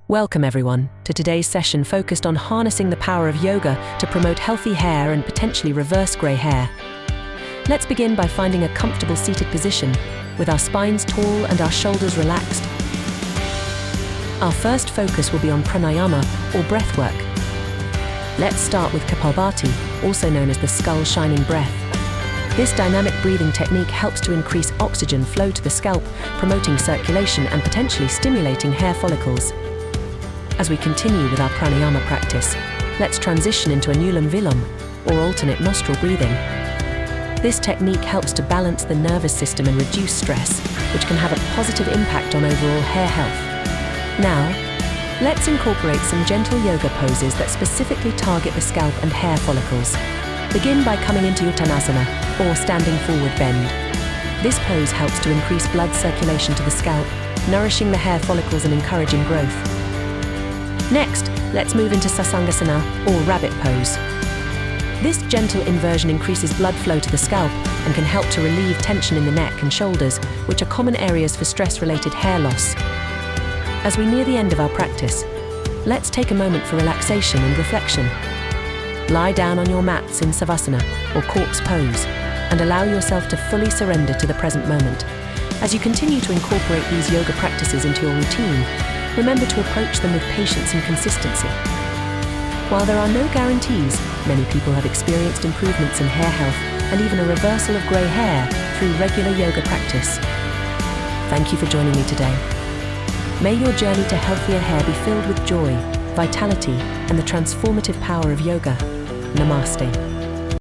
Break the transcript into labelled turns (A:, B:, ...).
A: Welcome everyone to today's session focused on harnessing the power of yoga to promote healthy hair and potentially reverse grey hair. Let's begin by finding a comfortable seated position with our spines tall and our shoulders relaxed. Our first focus will be on pranayama or breath work. Let's start with Kapalbhati, also known as the skull shining breath. This dynamic breathing technique helps to increase oxygen flow to the scalp, promoting circulation and potentially stimulating hair follicles. As we continue with our pranayama practice, let's transition into Anulam Vilom, or alternate nostril breathing. This technique helps to balance the nervous system and reduce stress, which can have a positive impact on overall hair health. Now, let's incorporate some gentle yoga poses that specifically target the scalp and hair follicles. Begin by coming into Uttanasana, or standing forward bend. This pose helps to increase blood circulation to the scalp, nourishing the hair follicles and encouraging growth. Next, let's move into Sasangasana, or rabbit pose. This gentle inversion increases blood flow to the scalp and can help to relieve tension in the neck and shoulders, which are common areas for stress-related hair loss. As we near the end of our practice, let's take a moment for relaxation and reflection. Lie down on your mats in Savasana, or corpse pose, and allow yourself to fully surrender to the present moment. As you continue to incorporate these yoga practices into your routine, remember to approach them with patience and consistency. While there are no guarantees, many people have experienced improvements in hair health and even a reversal of grey hair through regular yoga practice. Thank you for joining me today. May your journey to healthier hair be filled with joy, vitality, and the transformative power of yoga. Namaste.